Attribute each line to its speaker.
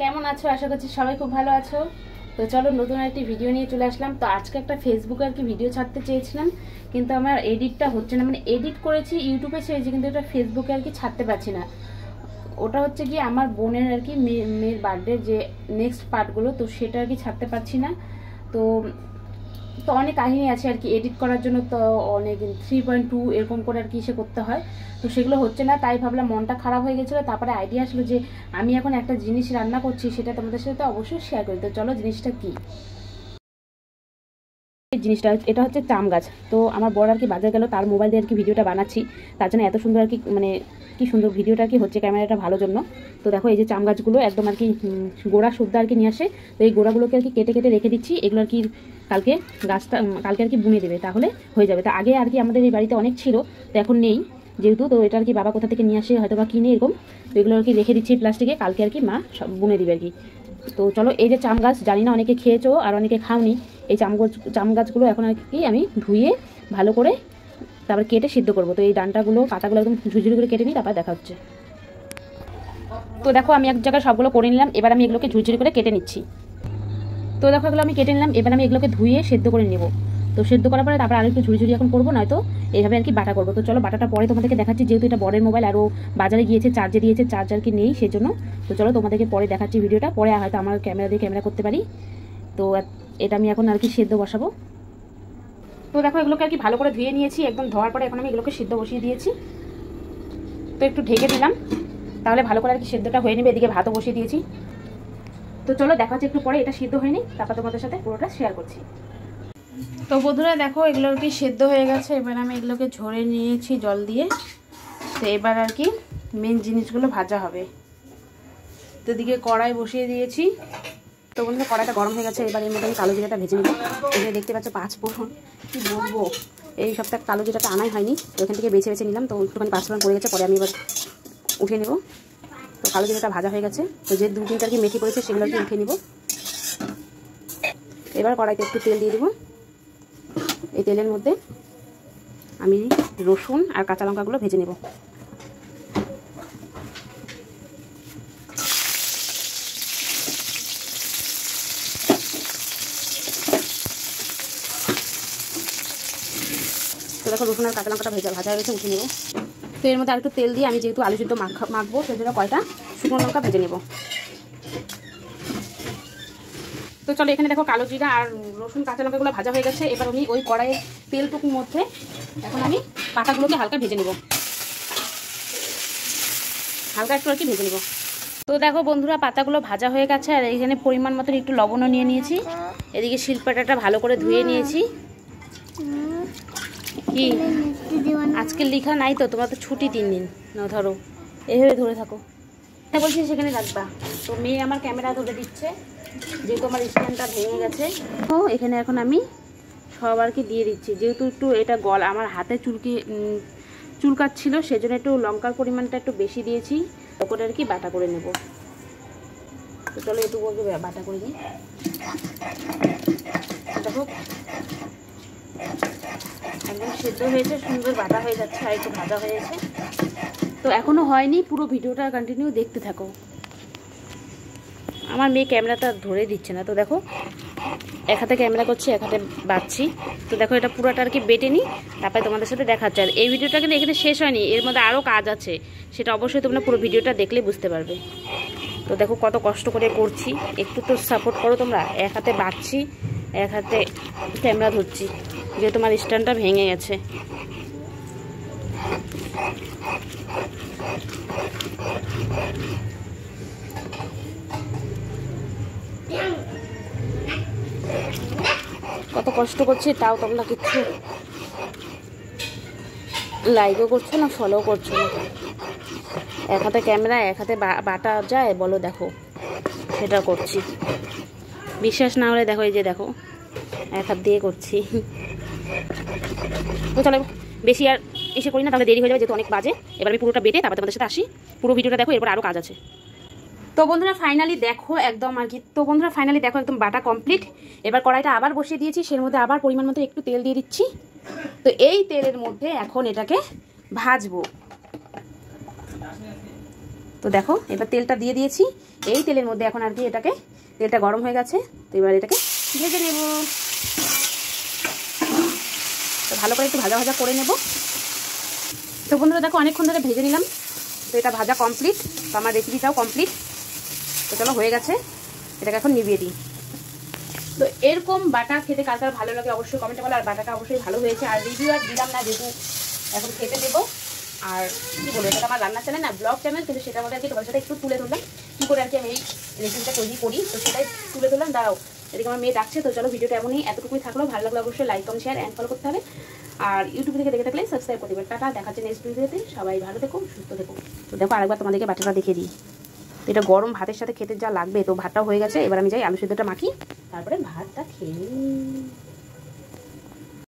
Speaker 1: কেমন আছো? আশা করছি সবাই খুব ভালো আছো। তো চলো নতুন একটি ভিডিও নিয়ে চলে আসলাম। তো আজকে একটা ফেসবুকে আর কি ভিডিও ছাড়তে চেয়েছিলাম, কিন্তু আমার এডিটটা হচ্ছে না। মানে এডিট করেছি, ইউটিউবে ছেড়েছি, কিন্তু এটা ফেসবুকে আর কি ছাড়তে পারছি না। ওটা হচ্ছে কি আমার বোনের আর কি মেয়ের বার্থডে যে নেক্সট পার্টগুলো, তো সেটা আর কি ছাড়তে পারছি না। তো তো অনেক কাহিনী আছে আর কি এডিট করার জন্য, তো অনেক 3.2 এরকম করে আর কি সে করতে হয়। তো সেগুলো হচ্ছে না, তাই ভাবলাম, মনটা খারাপ হয়ে গেছিলো। তারপরে আইডিয়া আসলো যে আমি এখন একটা জিনিস রান্না করছি, সেটা তোমাদের সাথে অবশ্যই শেয়ার করি। তো চলো জিনিসটা কি। এই জিনিসটা এটা হচ্ছে চাম গাছ। তো আমার বড় আর কি বাজার গেল, তার মোবাইল দিয়ে আর কি ভিডিওটা বানাচ্ছি। তার জন্য এত সুন্দর আর কি মানে কি সুন্দর ভিডিওটা আর কি হচ্ছে, ক্যামেরাটা ভালো জন্য। তো দেখো এই যে চাম গাছগুলো একদম আর কি গোড়া শুদ্ধ আর কি নিয়ে আসে। তো এই গোড়াগুলোকে আর কি কেটে কেটে রেখে দিচ্ছি। এগুলো আর কি কালকে গাছটা কালকে আর কি বুনে দেবে, তাহলে হয়ে যাবে। তো আগে আর কি আমাদের এই বাড়িতে অনেক ছিল, তো এখন নেই যেহেতু। তো এটা আর কি বাবা কোথা থেকে নিয়ে আসে হয়তো বা কিনে এরকম। তো এগুলো আর কি রেখে দিচ্ছি প্লাস্টিকে, কালকে আর কি মা সব বুনে দিবে আর কি। তো চলো এই যে চাম গাছ, জানি না অনেকে খেয়েছো আর অনেকে খাওনি। এই চাম গাছগুলো এখন আর কি আমি ধুয়ে ভালো করে তারপর কেটে সিদ্ধ করবো। তো এই ডাঁটাগুলো পাতাগুলো একদম ঝুরঝুরি করে কেটে নিই, তারপর দেখা হচ্ছে। তো দেখো আমি এক জায়গায় সবগুলো করে নিলাম, এবার আমি এগুলোকে ঝুরঝুরি করে কেটে নিচ্ছি। তো দেখো এগুলো আমি কেটে নিলাম, এবার আমি এগুলোকে ধুয়ে সেদ্ধ করে নেব। তো সেদ্ধ করার পরে তারপর আরেকটু ঝুরঝুরি এখন করবো, নয়তো এইভাবে আর কি বাটা করবো। তো চলো বাটাটা পরে তোমাদেরকে দেখাচ্ছি, যেহেতু এটা বড়ের মোবাইল আরও বাজারে গিয়েছে, চার্জে দিয়েছে, চার্জার কি নেই সেজন্য। তো চলো তোমাদেরকে পরে দেখাচ্ছি ভিডিওটা, পরে হয়তো আমার ক্যামেরা দিয়ে ক্যামেরা করতে পারি। তো এটা আমি এখন আর কি সেদ্ধ বসাবো। তো দেখো এগুলোকে আর কি ভালো করে ধুয়ে নিয়েছি, একদম ধোয়ার পরে এখন আমি এগুলোকে সিদ্ধ বসিয়ে দিয়েছি। তো একটু ঢেকে দিলাম, তাহলে ভালো করে আর কি সেদ্ধটা হয়ে নেবে। এদিকে ভাতও বসিয়ে দিয়েছি। তো চলো দেখা হচ্ছে একটু পরে, এটা সিদ্ধ হয়নি, তারপর তোমাদের সাথে পুরোটা শেয়ার করছি। তো বন্ধুরা দেখো এগুলো আর কি সেদ্ধ হয়ে গেছে, এবার আমি এগুলোকে ঝরে নিয়েছি জল দিয়ে। তো এবার আর কি মেন জিনিসগুলো ভাজা হবে। তো এদিকে কড়াই বসিয়ে দিয়েছি। তো বন্ধুরা কড়াইটা গরম হয়ে গেছে, এবার এর মধ্যে আমি কালো জিরাটা ভেজে নেব। এখানে দেখতে পাচ্ছ 5 ফোড়ন, কি বলবো, এই সপ্তাহে কালো জিরাটা আনাই হয়নি, তো এখান থেকে বেছে বেছে নিলাম। তো একটুখানি 5 ফোড়ন পড়ে গেছে, পরে আমি এবার উঠিয়ে নেব। তো কালো জিরাটা ভাজা হয়ে গেছে, তো যে 2-3টা আর কি মেথি পড়েছে সেগুলো আর কি উঠিয়ে নেব। এবার কড়াইতে একটু তেল দিয়ে দেবো। এই তেলের মধ্যে আমি রসুন আর কাঁচা লঙ্কাগুলো ভেজে নেব। তো দেখো রসুন আর কাঁচা লঙ্কাটা ভাজা হয়ে গেছে, উঠে নেব। তো এর মধ্যে আরেকটু তেল দিয়ে আমি যেহেতু আলু সিদ্ধ মাখবো, সেজন্য কয়টা শুকনো লঙ্কা ভেজে নেব। তো চলো এখানে দেখো কালো জিরা আর রসুন কাঁচা লঙ্কাগুলো ভাজা হয়ে গেছে। এবার আমি ওই কড়াইয়ের তেলটুকুর মধ্যে এখন আমি পাতাগুলোকে হালকা ভেজে নেব, হালকা একটু আর কি ভেজে নেব। তো দেখো বন্ধুরা পাতাগুলো ভাজা হয়ে গেছে, আর এইখানে পরিমাণ মতন একটু লবণও নিয়ে নিয়েছি। এদিকে শিলপাটাটা ভালো করে ধুয়ে নিয়েছি। কি আজকে লেখা নাই তো, তোমরা তো ছুটি 3 দিন না, ধরো এইভাবে ধরে থাকো, বলছি সেখানে রাখবা। তো মেয়ে আমার ক্যামেরা ধরে দিচ্ছে, যেহেতু আমার স্ট্যান্ডটা ভেঙে গেছে। তো এখানে এখন আমি সব আর কি দিয়ে দিচ্ছি, যেহেতু একটু এটা আমার হাতে চুলকাচ্ছিল, সেজন্য একটু লঙ্কার পরিমাণটা একটু বেশি দিয়েছি। ওটা আর কি বাটা করে নেব। তো চলো একটু বাটা করে নিই। দেখো একদম সেদ্ধ হয়েছে, সুন্দর বাটা হয়ে যাচ্ছে, আর একটু ভাজা হয়েছে। তো এখনও হয়নি, পুরো ভিডিওটা কন্টিনিউ দেখতে থাকো। আমার মেয়ে ক্যামেরাটা ধরে দিচ্ছে না, তো দেখো এক হাতে ক্যামেরা করছি, এক হাতে বাঁচছি। তো দেখো এটা পুরোটা আর কি বেটে নিই, তারপরে তোমাদের সাথে দেখাচ্ছে। আর এই ভিডিওটা কিন্তু এখানে শেষ হয়নি, এর মধ্যে আরও কাজ আছে, সেটা অবশ্যই তোমরা পুরো ভিডিওটা দেখলে বুঝতে পারবে। তো দেখো কত কষ্ট করে করছি, একটু তো সাপোর্ট করো তোমরা। এক হাতে বাঁচছি, এক হাতে ক্যামেরা ধরছি, যেহেতু তোমার স্ট্যান্ডটা ভেঙে গেছে। কত কষ্ট করছি, তাও তোমরা কিচ্ছু লাইকও করছো না, ফলোও করছো না। এক হাতে ক্যামেরা, এক হাতে বাটা যায় বলো, দেখো সেটা করছি। বিশ্বাস না হলে দেখো, এই যে দেখো এক হাত দিয়ে করছি। তো চলো বেশি আর এসে করি না, তাহলে দেরি হয়ে যাবে, যেহেতু অনেক বাজে। এবার আমি পুরোটা বেটে তারপর তোমাদের সাথে আসি। পুরো ভিডিওটা দেখো, এরপর আরও কাজ আছে। তো বন্ধুরা ফাইনালি দেখো একদম আর কি, তো বন্ধুরা ফাইনালি দেখো একদম বাটা কমপ্লিট। এবার কড়াইটা আবার বসিয়ে দিয়েছি, সের মধ্যে আবার পরিমাণ মতো একটু তেল দিয়ে দিচ্ছি। তো এই তেলের মধ্যে এখন এটাকে ভাজবো। তো দেখো এবার তেলটা দিয়ে দিয়েছি। এই তেলের মধ্যে এখন আর কি এটাকে, তেলটা গরম হয়ে গেছে, তো এবার এটাকে ভেজে নেব। তো ভালো করে একটু ভাজা ভাজা করে নেব। তো বন্ধুরা দেখো অনেকক্ষণ ধরে ভেজে নিলাম, তো এটা ভাজা কমপ্লিট, তো আমার রেসিপিটাও কমপ্লিট। তো চলো হয়ে গেছে, এটাকে এখন নিভিয়ে দিই। তো এরকম বাটা খেতে কার কার ভালো লাগে অবশ্যই কমেন্টে বলো। আর বাটাটা অবশ্যই ভালো হয়েছে। আর রিভিউ আর দিলাম না, যেহেতু এখন খেতে দেবো। আর কী বলবো, এটা আমার রান্নার চ্যানেল না, ব্লগ চ্যানেল, কিন্তু সেটার মধ্যে আর কি তোমার সাথে একটু তুলে ধরলাম কী করে আর কি আমি এই রেসিপিটা তৈরি করি, তো সেটাই তুলে ধরলাম। দাঁড়াও, এদিকে আমার মেয়ে ডাকছে। তো চলো ভিডিওটা এমনই এতটুকুই থাকলো। ভালো লাগলো অবশ্যই like comment share and follow করতে হবে। আর ইউটিউব থেকে দেখে থাকলে সাবস্ক্রাইব করে দেবে। টাটা, দেখাচ্ছে নেক্সট ভিডিওতে। সবাই ভালো থেকো, সুস্থ থেকো। তো দেখো আরেকবার তোমাদেরকে বাটাটা দেখিয়ে দিই। তো এটা গরম ভাতের সাথে খেতে যা লাগবে। তো ভাতটাও হয়ে গেছে, এবার আমি যাই আলু সিদ্ধটা মাখি, তারপরে ভাতটা খেয়ে নিই।